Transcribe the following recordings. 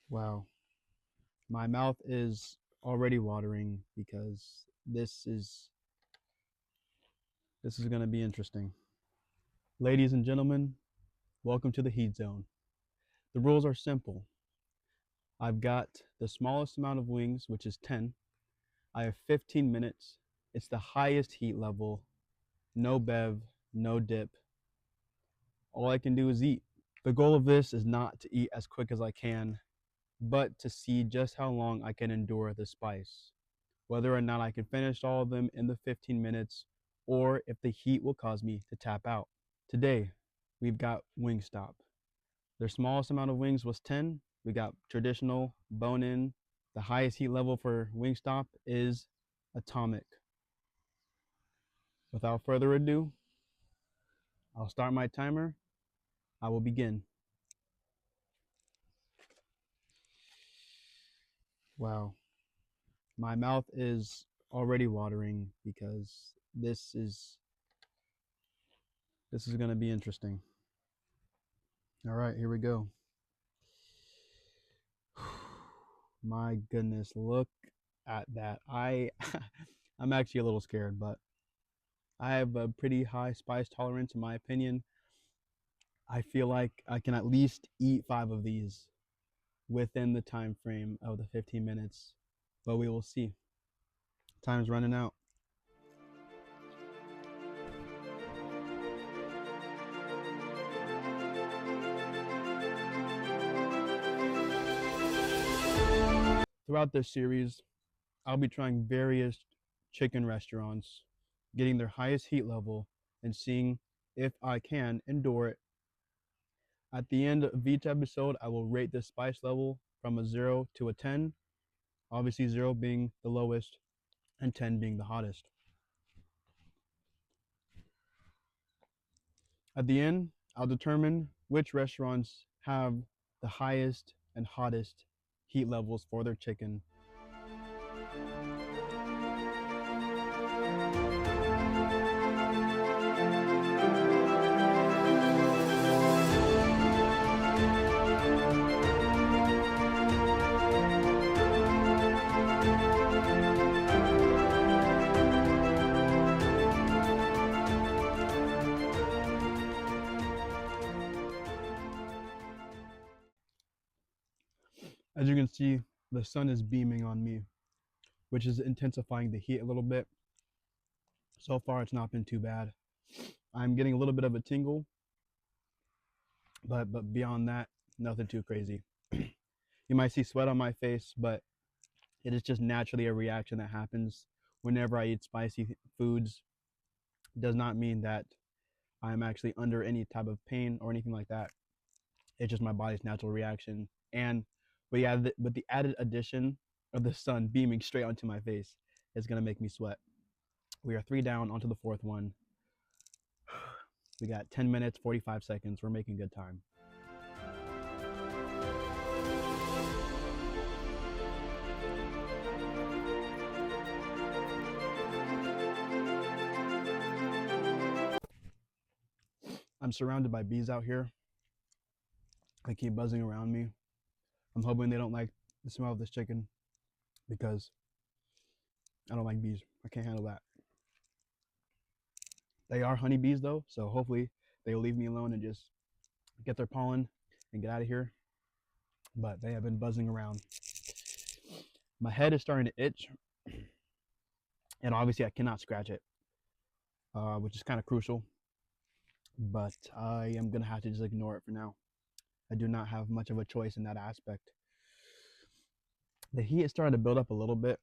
Wow, my mouth is already watering because this is going to be interesting. Ladies and gentlemen, welcome to the Heat Zone. The rules are simple. I've got the smallest amount of wings, which is 10. I have 15 minutes. It's the highest heat level. No bev, no dip. All I can do is eat. The goal of this is not to eat as quick as I can, but to see just how long I can endure the spice. Whether or not I can finish all of them in the 15 minutes, or if the heat will cause me to tap out. Today, we've got Wingstop. Their smallest amount of wings was 10. We got traditional, bone in. The highest heat level for Wingstop is atomic. Without further ado, I'll start my timer. I will begin. Wow, my mouth is already watering because this is going to be interesting. All right, here we go. My goodness, look at that. I'm actually a little scared, but I have a pretty high spice tolerance in my opinion. I feel like I can at least eat 5 of these within the time frame of the 15 minutes, but we will see. Time's running out. Throughout this series, I'll be trying various chicken restaurants, getting their highest heat level, and seeing if I can endure it. At the end of each episode, I will rate the spice level from a 0 to a 10, obviously 0 being the lowest and 10 being the hottest. At the end, I'll determine which restaurants have the highest and hottest heat levels for their chicken. As you can see, the sun is beaming on me, which is intensifying the heat a little bit. So far, it's not been too bad. I'm getting a little bit of a tingle, but beyond that, nothing too crazy. You might see sweat on my face, but it is just naturally a reaction that happens whenever I eat spicy foods. It does not mean that I'm actually under any type of pain or anything like that. It's just my body's natural reaction. And with the added addition of the sun beaming straight onto my face, it's gonna make me sweat. We are 3 down onto the 4th one. We got 10 minutes, 45 seconds. We're making good time. I'm surrounded by bees out here. They keep buzzing around me. I'm hoping they don't like the smell of this chicken because I don't like bees. I can't handle that. They are honeybees though, so hopefully they will leave me alone and just get their pollen and get out of here. But they have been buzzing around. My head is starting to itch, and obviously I cannot scratch it, which is kind of crucial. But I am gonna have to just ignore it for now. I do not have much of a choice in that aspect. The heat is starting to build up a little bit,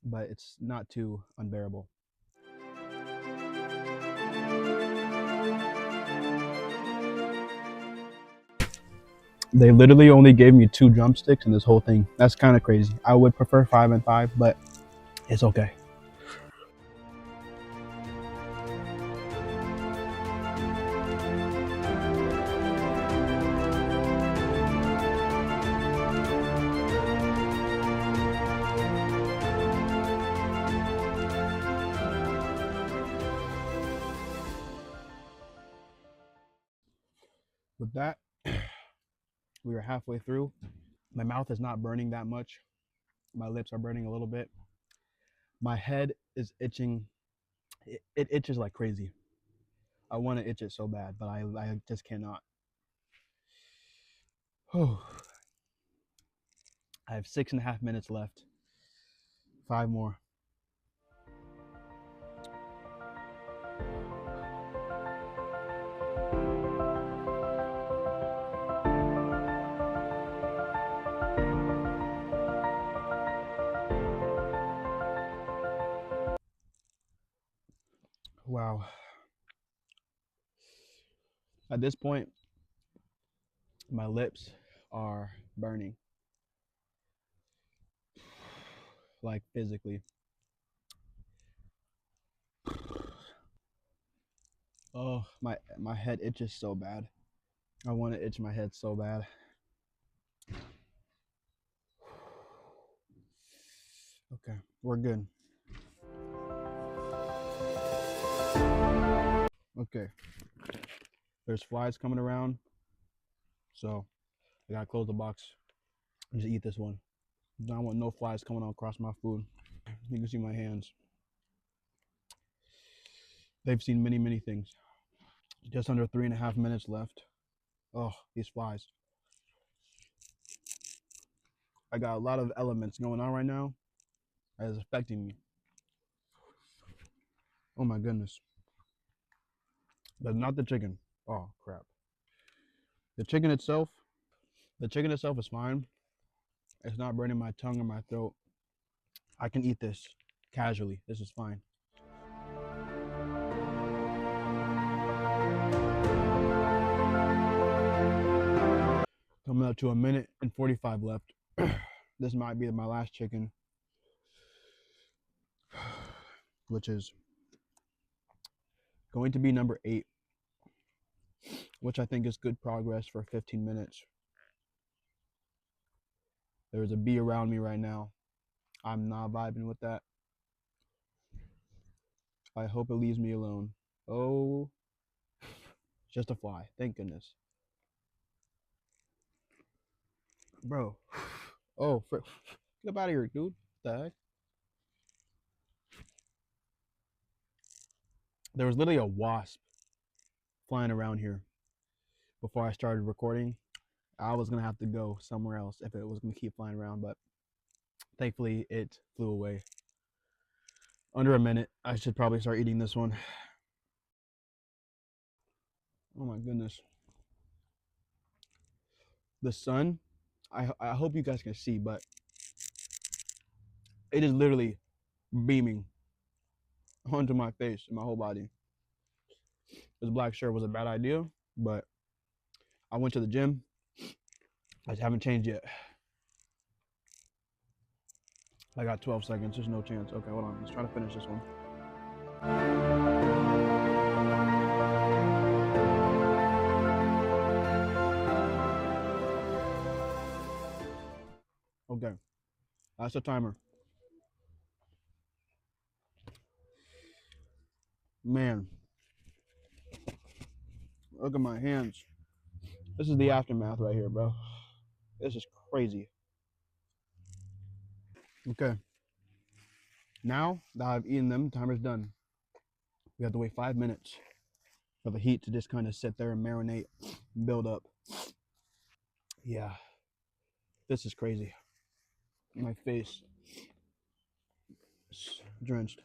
but it's not too unbearable. They literally only gave me 2 drumsticks in this whole thing. That's kind of crazy. I would prefer 5 and 5, but it's okay. With that, we are halfway through. My mouth is not burning that much. My lips are burning a little bit. My head is itching. It itches like crazy. I want to itch it so bad, but I just cannot. Oh, I have 6.5 minutes left. 5 more. Wow. At this point, my lips are burning, like physically. Oh, my head itches so bad. I want to itch my head so bad. Okay, we're good. Okay, there's flies coming around, so I gotta close the box and just eat this one. I don't want no flies coming across my food. You can see my hands. They've seen many, many things. Just under 3.5 minutes left. Oh, these flies. I got a lot of elements going on right now that is affecting me. Oh my goodness. But not the chicken. Oh crap. The chicken itself is fine. It's not burning my tongue or my throat. I can eat this casually. This is fine. Coming up to 1 minute and 45 left. This might be my last chicken, which is going to be number 8, which I think is good progress for 15 minutes. There's a bee around me right now. I'm not vibing with that. I hope it leaves me alone. Oh, just a fly. Thank goodness. Bro. Oh, get up out of here, dude. What the heck? There was literally a wasp flying around here before I started recording. I was going to have to go somewhere else if it was going to keep flying around, but thankfully it flew away. Under a minute. I should probably start eating this one. Oh my goodness. The sun, I hope you guys can see, but it is literally beaming onto my face and my whole body. This black shirt was a bad idea, but I went to the gym. I just haven't changed yet. I got 12 seconds. There's no chance. Okay, hold on. Let's try to finish this one. Okay, that's the timer. Man, look at my hands. This is the aftermath right here, bro. This is crazy. Okay, now that I've eaten them, timer's done. We have to wait 5 minutes for the heat to just kind of sit there and marinate, and build up. Yeah, this is crazy. My face is drenched.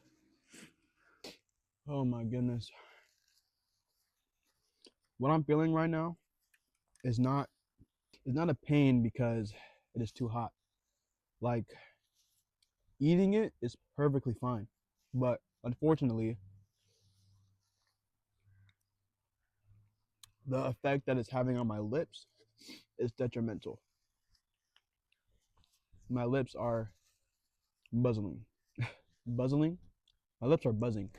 Oh my goodness. What I'm feeling right now is not a pain because it is too hot. Like, eating it is perfectly fine, but unfortunately the effect that it's having on my lips is detrimental. My lips are buzzing. Buzzing? My lips are buzzing.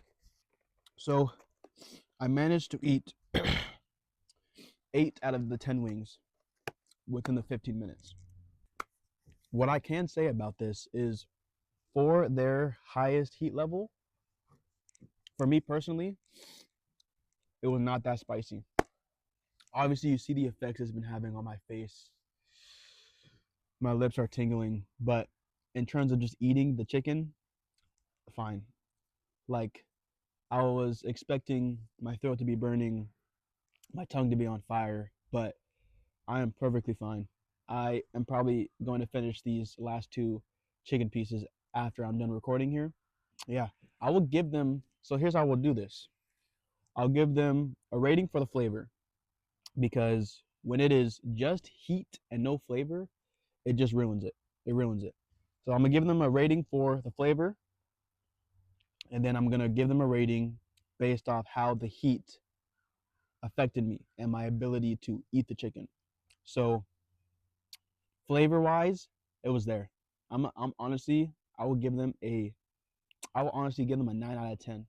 So I managed to eat 8 out of the 10 wings within the 15 minutes. What I can say about this is, for their highest heat level, for me personally, it was not that spicy. Obviously, you see the effects it's been having on my face. my lips are tingling. But in terms of just eating the chicken, fine. Like, I was expecting my throat to be burning, my tongue to be on fire, but I am perfectly fine. I am probably going to finish these last two chicken pieces after I'm done recording here. Yeah, I will give them. So here's how we'll do this. I'll give them a rating for the flavor, because when it is just heat and no flavor, it just ruins it. It ruins it. So I'm gonna give them a rating for the flavor, and then I'm gonna give them a rating based off how the heat affected me and my ability to eat the chicken. So flavor wise, it was there. I'm honestly, I will give them a, I will honestly give them a 9 out of 10.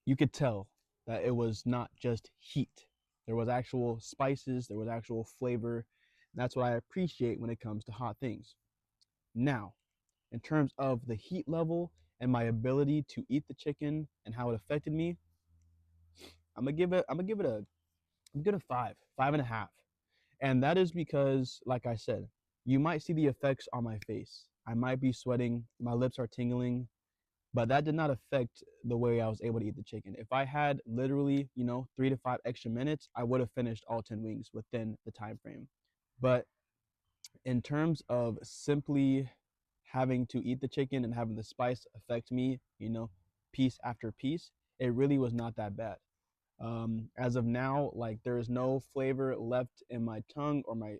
You could tell that it was not just heat. There was actual spices, there was actual flavor. And that's what I appreciate when it comes to hot things. Now, in terms of the heat level and my ability to eat the chicken and how it affected me, I'm gonna give it a 5.5. And that is because, like I said, you might see the effects on my face. I might be sweating, my lips are tingling, but that did not affect the way I was able to eat the chicken. If I had literally, 3 to 5 extra minutes, I would have finished all 10 wings within the time frame. But in terms of simply having to eat the chicken and having the spice affect me, piece after piece, it really was not that bad. As of now, like, there is no flavor left in my tongue or my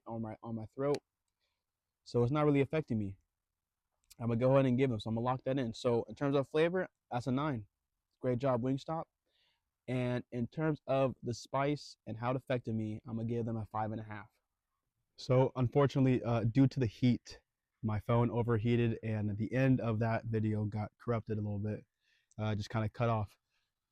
throat, so it's not really affecting me. I'm gonna go ahead and give them. So I'm gonna lock that in. So in terms of flavor, that's a 9. Great job, Wingstop. And in terms of the spice and how it affected me, I'm gonna give them a 5.5. So unfortunately, due to the heat, my phone overheated, and the end of that video got corrupted a little bit, just kind of cut off.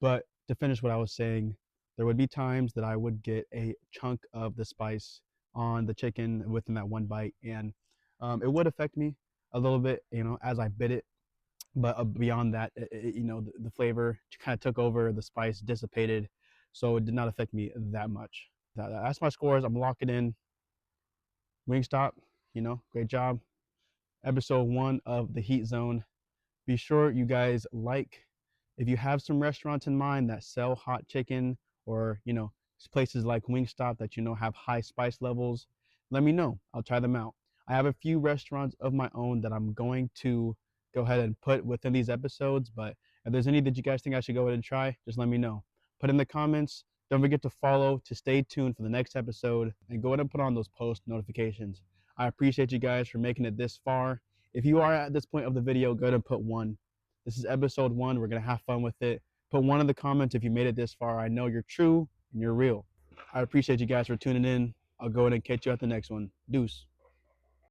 But to finish what I was saying, there would be times that I would get a chunk of the spice on the chicken within that one bite, and it would affect me a little bit, as I bit it. But beyond that, the flavor kind of took over, the spice dissipated, so it did not affect me that much. That's my scores. I'm locking in. Wingstop, great job. Episode 1 of the Heat Zone. Be sure you guys like, if you have some restaurants in mind that sell hot chicken, or places like Wingstop that have high spice levels, let me know. I'll try them out. I have a few restaurants of my own that I'm going to go ahead and put within these episodes, but if there's any that you guys think I should go ahead and try, just let me know. Put in the comments. Don't forget to follow to stay tuned for the next episode, and go ahead and put on those post notifications. I appreciate you guys for making it this far. If you are at this point of the video, go ahead and put 1. This is episode 1. We're going to have fun with it. Put 1 in the comments if you made it this far. I know you're true and you're real. I appreciate you guys for tuning in. I'll go ahead and catch you at the next one. Deuce.